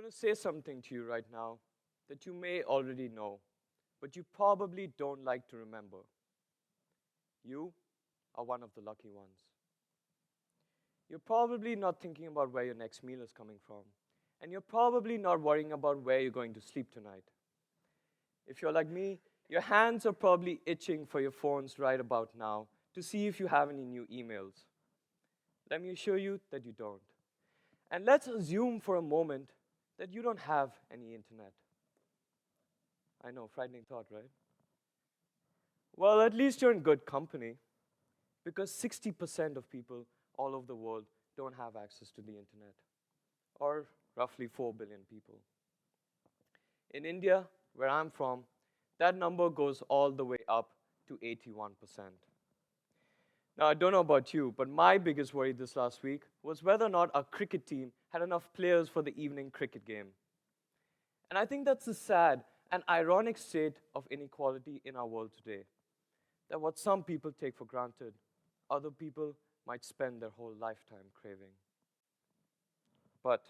going to say something to you right now that you may already know, but you probably don't like to remember. You are one of the lucky ones. You're probably not thinking about where your next meal is coming from, and you're probably not worrying about where you're going to sleep tonight. If you're like me, your hands are probably itching for your phones right about now to see if you have any new emails. Let me assure you that you don't. And let's assume for a moment that you don't have any internet. I know, frightening thought, right? Well, at least you're in good company, because 60% of people all over the world don't have access to the internet, or roughly 4 billion people. In India, where I'm from, that number goes all the way up to 81%. Now, I don't know about you, but my biggest worry this last week was whether or not our cricket team had enough players for the evening cricket game. And I think that's the sad and ironic state of inequality in our world today. That what some people take for granted, other people might spend their whole lifetime craving. But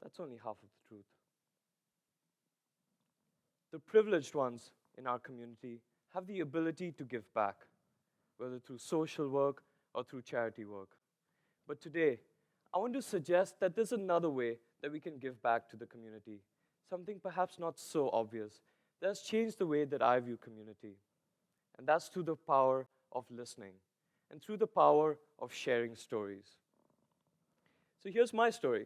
that's only half of the truth. The privileged ones in our community have the ability to give back, whether through social work or through charity work. But today, I want to suggest that there's another way that we can give back to the community, something perhaps not so obvious, that has changed the way that I view community. And that's through the power of listening, and through the power of sharing stories. So here's my story.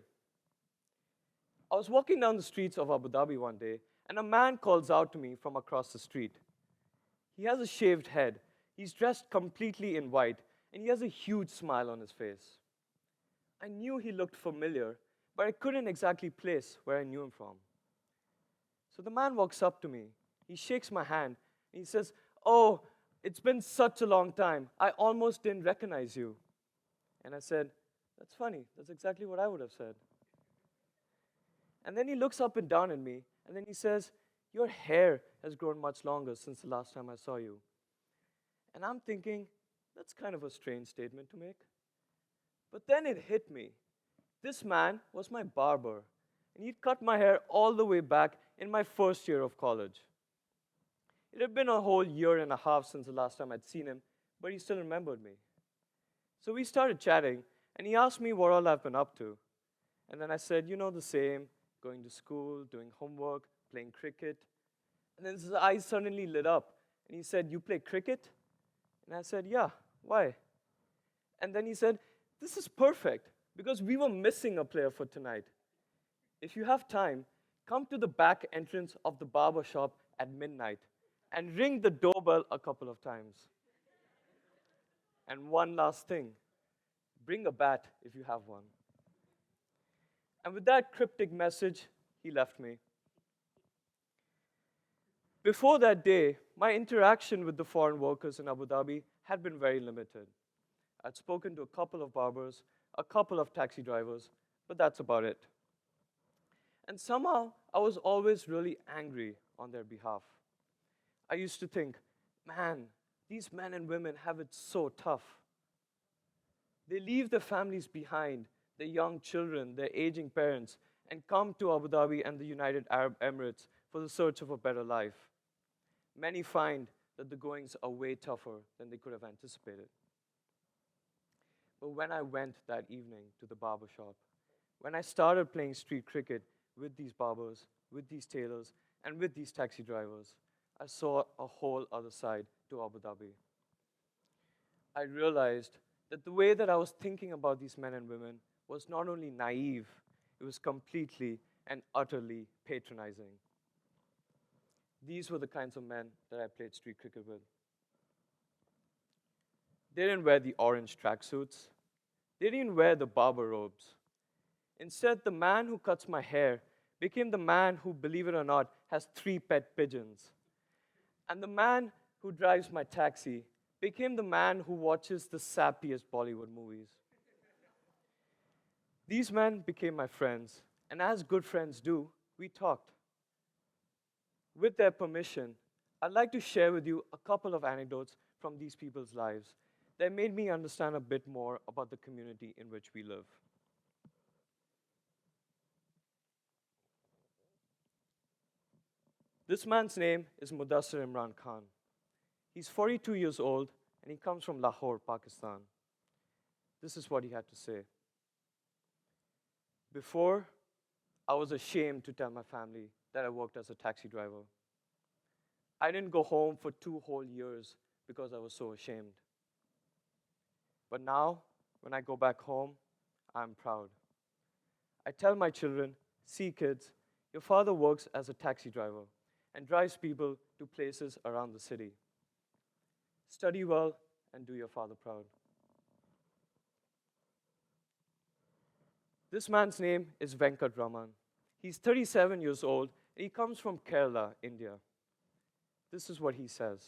I was walking down the streets of Abu Dhabi one day, and a man calls out to me from across the street. He has a shaved head, he's dressed completely in white, and he has a huge smile on his face. I knew he looked familiar, but I couldn't exactly place where I knew him from. So the man walks up to me, he shakes my hand, and he says, "Oh, it's been such a long time, I almost didn't recognize you." And I said, "That's funny, that's exactly what I would have said." And then he looks up and down at me, and then he says, "Your hair has grown much longer since the last time I saw you." And I'm thinking, that's kind of a strange statement to make. But then it hit me. This man was my barber, and he'd cut my hair all the way back in my first year of college. It had been a whole year and a half since the last time I'd seen him, but he still remembered me. So we started chatting, and he asked me what all I've been up to. And then I said, "You know, the same, going to school, doing homework, playing cricket." And then his eyes suddenly lit up, and he said, "You play cricket?" And I said, "Yeah, why?" And then he said, "This is perfect, because we were missing a player for tonight. If you have time, come to the back entrance of the barbershop at midnight and ring the doorbell a couple of times. And one last thing, bring a bat if you have one." And with that cryptic message, he left me. Before that day, my interaction with the foreign workers in Abu Dhabi had been very limited. I'd spoken to a couple of barbers, a couple of taxi drivers, but that's about it. And somehow, I was always really angry on their behalf. I used to think, man, these men and women have it so tough. They leave their families behind, their young children, their aging parents, and come to Abu Dhabi and the United Arab Emirates for the search of a better life. Many find that the goings are way tougher than they could have anticipated. But when I went that evening to the barber shop, when I started playing street cricket with these barbers, with these tailors, and with these taxi drivers, I saw a whole other side to Abu Dhabi. I realized that the way that I was thinking about these men and women was not only naive, it was completely and utterly patronizing. These were the kinds of men that I played street cricket with. They didn't wear the orange tracksuits. They didn't wear the barber robes. Instead, the man who cuts my hair became the man who, believe it or not, has 3 pet pigeons. And the man who drives my taxi became the man who watches the sappiest Bollywood movies. These men became my friends, and as good friends do, we talked. With their permission, I'd like to share with you a couple of anecdotes from these people's lives that made me understand a bit more about the community in which we live. This man's name is Mudassir Imran Khan. He's 42 years old, and he comes from Lahore, Pakistan. This is what he had to say. Before, I was ashamed to tell my family that I worked as a taxi driver. I didn't go home for 2 whole years because I was so ashamed. But now, when I go back home, I'm proud. I tell my children, see kids, your father works as a taxi driver and drives people to places around the city. Study well and do your father proud. This man's name is Venkat Raman. He's 37 years old, and he comes from Kerala, India. This is what he says.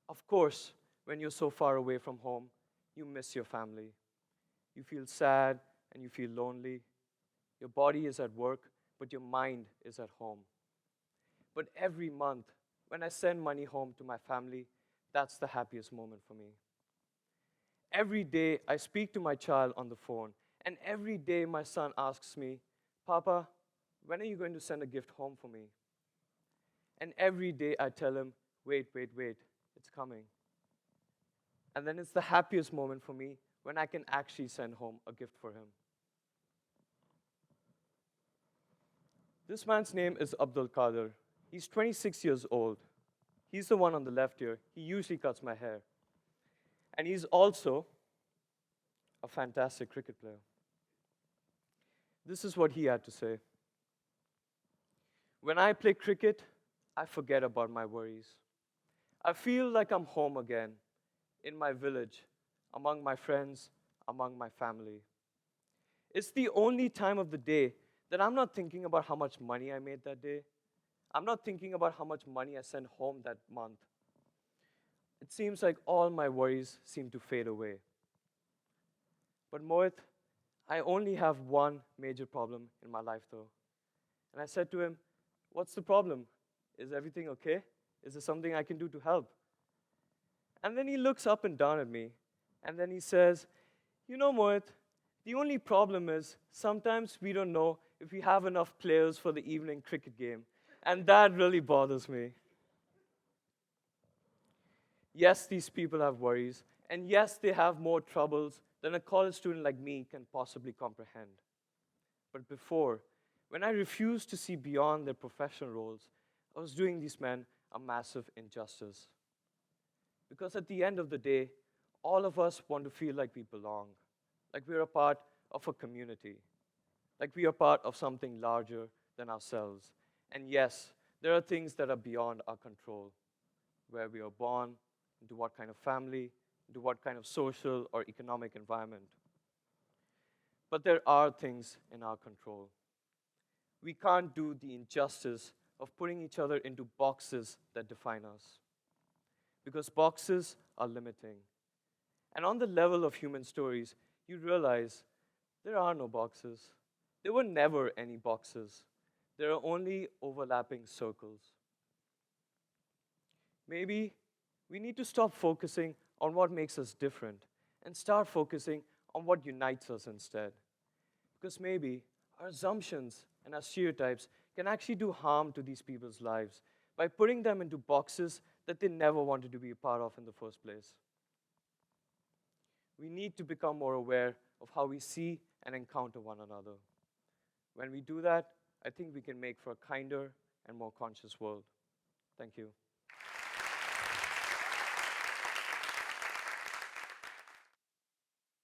Of course, when you're so far away from home, you miss your family. You feel sad and you feel lonely. Your body is at work, but your mind is at home. But every month, when I send money home to my family, that's the happiest moment for me. Every day, I speak to my child on the phone, and every day my son asks me, Papa, when are you going to send a gift home for me? And every day I tell him, wait, it's coming. And then it's the happiest moment for me when I can actually send home a gift for him. This man's name is Abdul Qadir. He's 26 years old. He's the one on the left here. He usually cuts my hair. And he's also a fantastic cricket player. This is what he had to say. When I play cricket, I forget about my worries. I feel like I'm home again, in my village, among my friends, among my family. It's the only time of the day that I'm not thinking about how much money I made that day. I'm not thinking about how much money I sent home that month. It seems like all my worries seem to fade away. But Mohit, I only have one major problem in my life though. And I said to him, what's the problem? Is everything okay? Is there something I can do to help? And then he looks up and down at me, and then he says, you know, Mohit, the only problem is sometimes we don't know if we have enough players for the evening cricket game. And that really bothers me. Yes, these people have worries, and yes, they have more troubles than a college student like me can possibly comprehend. But before, when I refused to see beyond their professional roles, I was doing these men a massive injustice. Because at the end of the day, all of us want to feel like we belong, like we're a part of a community, like we are part of something larger than ourselves. And yes, there are things that are beyond our control, where we are born, into what kind of family, into what kind of social or economic environment. But there are things in our control. We can't do the injustice of putting each other into boxes that define us, because boxes are limiting. And on the level of human stories, you realize there are no boxes. There were never any boxes. There are only overlapping circles. Maybe we need to stop focusing on what makes us different and start focusing on what unites us instead. Because maybe our assumptions and our stereotypes can actually do harm to these people's lives by putting them into boxes that they never wanted to be a part of in the first place. We need to become more aware of how we see and encounter one another. When we do that, I think we can make for a kinder and more conscious world. Thank you.